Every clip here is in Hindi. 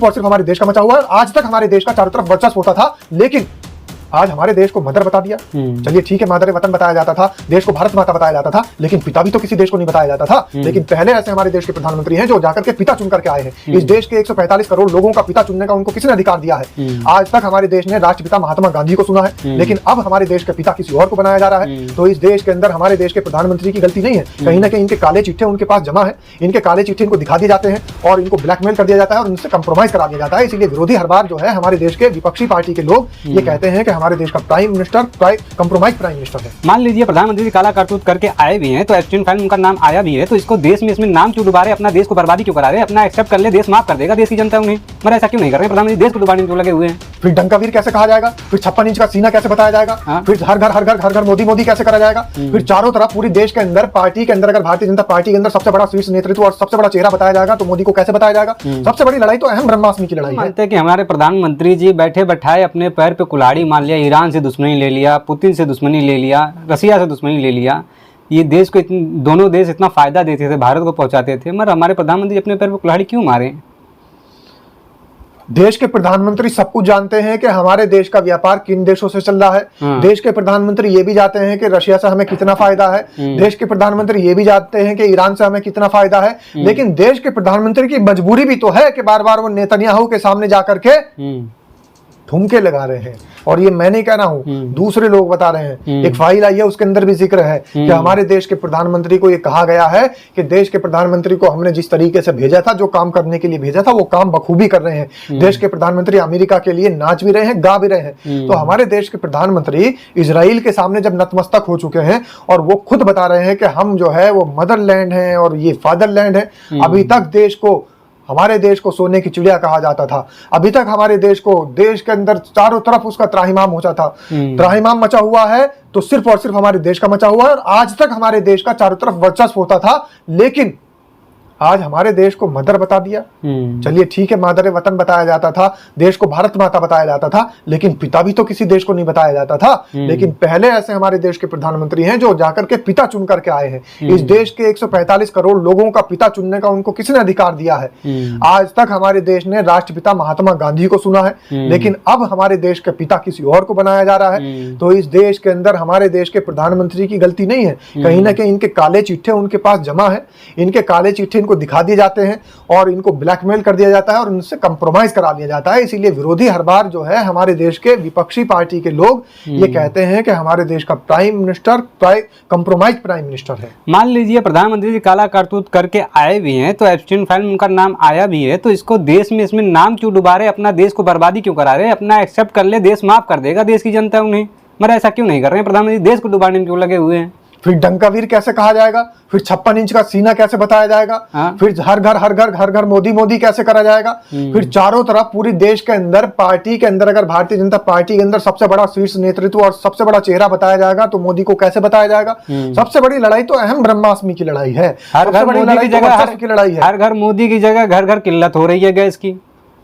सिर्फ और सिर्फ हमारे देश का मचा हुआ है। आज तक हमारे देश का चारों तरफ वर्चस्व होता था, लेकिन आज हमारे देश को मदर बता दिया। चलिए ठीक है, मादर वतन बताया जाता था, देश को भारत माता बताया जाता था, लेकिन पिता भी तो किसी देश को नहीं बताया जाता था। लेकिन पहले ऐसे हमारे देश के प्रधानमंत्री हैं जो जाकर के पिता चुन करके आए हैं। इस देश के 145 करोड़ लोगों का पिता चुनने का उनको किसने अधिकार दिया है? आज तक हमारे देश ने राष्ट्रपिता महात्मा गांधी को सुना है, लेकिन अब हमारे देश के पिता किसी और को बनाया जा रहा है। तो इस देश के अंदर हमारे देश के प्रधानमंत्री की गलती नहीं है, कहीं ना कहीं इनके काले चिट्ठे उनके पास जमा है, इनके काले चिट्ठे इनको दिखा दिए जाते हैं और इनको ब्लैकमेल कर दिया जाता है और उनसे कंप्रोमाइज करा दिया जाता है। इसीलिए विरोधी हर बार जो है हमारे देश के विपक्षी पार्टी के लोग ये कहते हैं कि हमारे देश का प्राइम कंप्रोमाइज प्राइम मिनिस्टर है। मान लीजिए प्रधानमंत्री काला करतूत करके आए भी हैं, तो एप्स्टीन फाइल में उनका नाम आया भी है, तो इसको देश में इसमें नाम क्यों डुबा रहे? अपना देश को बर्बादी क्यों करा रहे? अपना एक्सेप्ट कर ले, देश माफ कर देगा देश की जनता उन्हें, मगर ऐसा क्यों नहीं कर रहे? प्रधानमंत्री देश को डुबाने में क्यों लगे हुए हैं? फिर डंकावीर कैसे कहा जाएगा? फिर 56 इंच का सीना कैसे बताया जाएगा? फिर हर घर मोदी मोदी कैसे करा जाएगा? फिर चारों तरफ पूरी देश के अंदर पार्टी के अंदर अगर भारतीय जनता पार्टी के अंदर सबसे बड़ा शीर्ष नेतृत्व और सबसे बड़ा चेहरा बताया जाएगा तो मोदी को कैसे बताया जाएगा? सबसे बड़ी लड़ाई तो अहम ब्रह्मास्मि की लड़ाई है। मानते हैं कि हमारे प्रधानमंत्री जी बैठे बैठाए अपने पैर पे कुल्हाड़ी मान लिया, ईरान से दुश्मनी ले लिया, पुतिन से दुश्मनी ले लिया, रसिया से दुश्मनी ले लिया। ये देश को दोनों देश इतना फायदा देते थे, भारत को पहुंचाते थे, मगर हमारे प्रधानमंत्री अपने पैर पे कुल्हाड़ी क्यों मारे? देश के प्रधानमंत्री सब कुछ जानते हैं कि हमारे देश का व्यापार किन देशों से चल रहा है। देश के प्रधानमंत्री ये भी जानते हैं कि रशिया से हमें कितना फायदा है। देश के प्रधानमंत्री ये भी जानते हैं कि ईरान से हमें कितना फायदा है। लेकिन देश के प्रधानमंत्री की मजबूरी भी तो है कि बार बार वो नेतन्याहू के सामने जाकर के ठुमके लगा रहे हैं। और ये मैं नहीं कह रहा हूं, दूसरे लोग बता रहे हैं। एक फाइल आई है, उसके अंदर भी जिक्र है कि हमारे देश के प्रधानमंत्री को ये कहा गया है कि देश के प्रधानमंत्री को हमने जिस तरीके से भेजा था, जो काम करने के लिए भेजा था, वो काम बखूबी कर रहे हैं। देश के प्रधानमंत्री अमेरिका के लिए नाच भी रहे हैं, गा भी रहे हैं। तो हमारे देश के प्रधानमंत्री इजराइल के सामने जब नतमस्तक हो चुके हैं और वो खुद बता रहे हैं कि हम जो है वो मदरलैंड है और ये फादरलैंड है। अभी तक देश को, हमारे देश को सोने की चिड़िया कहा जाता था। अभी तक हमारे देश को, देश के अंदर चारों तरफ उसका त्राहिमाम होता था। त्राहिमाम मचा हुआ है तो सिर्फ और सिर्फ हमारे देश का मचा हुआ है। और आज तक हमारे देश का चारों तरफ वर्चस्व होता था, लेकिन आज हमारे देश को मदर बता दिया। चलिए ठीक है, मादर वतन बताया जाता था, देश को भारत माता बताया जाता था, लेकिन पिता भी तो किसी देश को नहीं बताया जाता था। लेकिन पहले ऐसे हमारे देश के प्रधानमंत्री हैं जो जाकर के पिता चुन करके आए हैं। इस देश के 145 करोड़ लोगों का पिता चुनने का उनको किसने अधिकार दिया है? आज तक हमारे देश ने राष्ट्रपिता महात्मा गांधी को सुना है, लेकिन अब हमारे देश के पिता किसी और को बनाया जा रहा है। तो इस देश के अंदर हमारे देश के प्रधानमंत्री की गलती नहीं है, कहीं ना कहीं इनके काले चिट्ठे उनके पास जमा है। इनके काले चिट्ठे दिखा दिए जाते हैं और इनको ब्लैकमेल कर दिया जाता है और उनसे कंप्रोमाइज करा दिया जाता है। इसीलिए विरोधी हर बार जो है हमारे देश के विपक्षी पार्टी के लोग ये कहते हैं कि हमारे देश का prime minister compromise prime minister है। मान लीजिए प्रधानमंत्री जी काला करतूत करके आए भी हैं, तो एप्स्टीन फाइल में उनका नाम आया भी है, तो इसको देश में इसमें नाम क्यों डुबा रहे? अपना देश को बर्बादी क्यों करा रहे? अपना एक्सेप्ट कर ले, देश माफ कर देगा देश की जनता उन्हें, मगर ऐसा क्यों नहीं कर रहे हैं? प्रधानमंत्री देश को डुबाने में क्यों लगे हुए हैं? फिर डंकावीर कैसे कहा जाएगा? फिर 56 इंच का सीना कैसे बताया जाएगा? फिर हर घर मोदी मोदी कैसे करा जाएगा? फिर चारों तरफ पूरी देश के अंदर पार्टी के अंदर अगर भारतीय जनता पार्टी के अंदर सबसे बड़ा शीर्ष नेतृत्व और सबसे बड़ा चेहरा बताया जाएगा तो मोदी को कैसे बताया जाएगा? सबसे बड़ी लड़ाई तो अहम ब्रह्मास्मि की लड़ाई है। हर घर मोदी की जगह घर घर किल्लत हो रही है गैस की।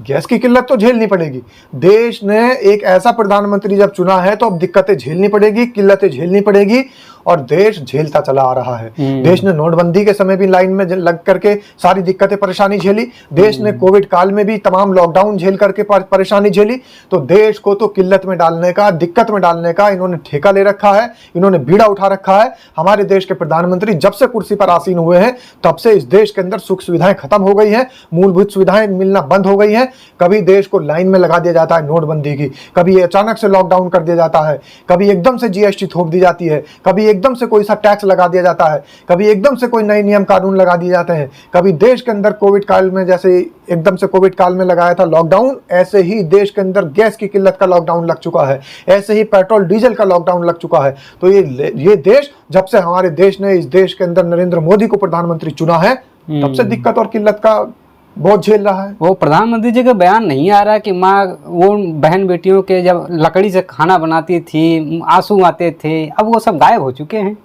गैस की किल्लत तो झेलनी पड़ेगी। देश ने एक ऐसा प्रधानमंत्री जब चुना है तो अब दिक्कतें झेलनी पड़ेगी, किल्लतें झेलनी पड़ेगी और देश झेलता चला आ रहा है। देश ने नोटबंदी के समय भी लाइन में लग करके सारी दिक्कतें परेशानी झेली। देश ने कोविड काल में भी तमाम लॉकडाउन झेल करके परेशानी झेली। तो देश को तो किल्लत में डालने का, दिक्कत में डालने का इन्होंने ठेका ले रखा है, इन्होंने बीड़ा उठा रखा है। हमारे देश के प्रधानमंत्री जब से कुर्सी पर आसीन हुए हैं तब से इस देश के अंदर सुख सुविधाएं खत्म हो गई हैं, मूलभूत सुविधाएं मिलना बंद हो गई हैं। कभी देश को लाइन में लगा दिया जाता है नोटबंदी की, कभी अचानक से लॉकडाउन कर दिया जाता है, कभी एकदम से जीएसटी थोप दी जाती है, कभी एकदम से कोई सा टैक्स लगा दिया जाता है, कभी एकदम से कोई नए नियम कानून लगा दिए जाते हैं। कभी देश के अंदर कोविड काल में जैसे एकदम से कोविड काल में लगाया था लॉकडाउन, ऐसे ही देश के अंदर गैस की किल्लत का लॉकडाउन लग चुका है, ऐसे ही पेट्रोल डीजल का लॉकडाउन लग चुका है। तो ये देश, जब से हमारे देश ने इस देश के अंदर नरेंद्र मोदी को प्रधानमंत्री चुना है तब से दिक्कत और किल्लत का बहुत झेल रहा है। वो प्रधानमंत्री जी का बयान नहीं आ रहा कि माँ वो बहन बेटियों के जब लकड़ी से खाना बनाती थी, आंसू आते थे, अब वो सब गायब हो चुके हैं।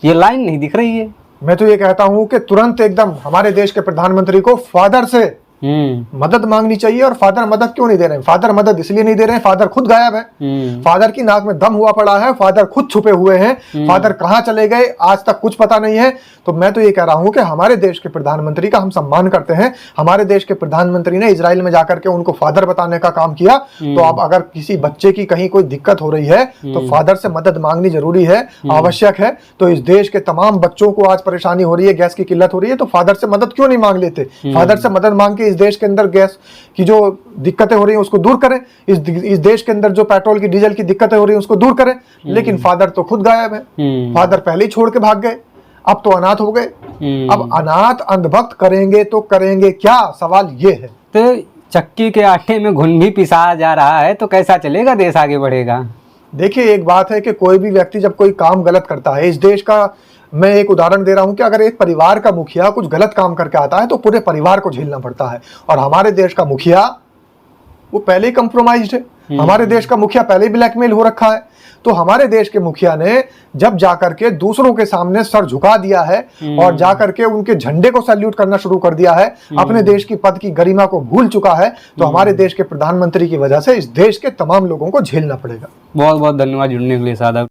ये लाइन नहीं दिख रही है। मैं तो ये कहता हूं कि तुरंत एकदम हमारे देश के प्रधानमंत्री को फादर से मदद मांगनी चाहिए। और फादर मदद क्यों नहीं दे रहे हैं? फादर मदद इसलिए नहीं दे रहे हैं, फादर खुद गायब है, फादर की नाक में दम हुआ पड़ा है, फादर खुद छुपे हुए हैं, फादर कहां चले गए आज तक कुछ पता नहीं है। तो मैं तो ये कह रहा हूं कि हमारे देश के प्रधानमंत्री का हम सम्मान करते हैं। हमारे देश के प्रधानमंत्री ने इजराइल में जाकर के उनको फादर बताने का काम किया। तो अब अगर किसी बच्चे की कहीं कोई दिक्कत हो रही है तो फादर से मदद मांगनी जरूरी है, आवश्यक है। तो इस देश के तमाम बच्चों को आज परेशानी हो रही है, गैस की किल्लत हो रही है, तो फादर से मदद क्यों नहीं मांग लेते? फादर से मदद मांग के इस देश के अंदर गैस की जो दिक्कतें हो रही हैं उसको दूर करें, इस देश के अंदर जो पेट्रोल की डीजल की दिक्कतें हो रही हैं उसको दूर करें। लेकिन फादर तो खुद गायब है, फादर पहले ही छोड़ के भाग गए, अब तो अनाथ हो गए। अब अनाथ अंधभक्त करेंगे तो करेंगे क्या, सवाल ये है। तो चक्की के आटे में घुन भी पिसाया जा रहा है तो कैसा चलेगा, देश आगे बढ़ेगा? देखिए, एक बात है कि कोई भी व्यक्ति जब कोई काम गलत करता है, इस देश का मैं एक उदाहरण दे रहा हूं कि अगर एक परिवार का मुखिया कुछ गलत काम करके आता है तो पूरे परिवार को झेलना पड़ता है। और हमारे देश का मुखिया वो पहले ही कंप्रोमाइज्ड है, हमारे देश का मुखिया पहले ही ब्लैकमेल हो रखा है। तो हमारे देश के मुखिया ने जब जाकर के दूसरों के सामने सर झुका दिया है और जाकर के उनके झंडे को सैल्यूट करना शुरू कर दिया है, अपने देश की पद की गरिमा को भूल चुका है, तो हमारे देश के प्रधानमंत्री की वजह से इस देश के तमाम लोगों को झेलना पड़ेगा। बहुत बहुत धन्यवाद जुड़ने के लिए साहब।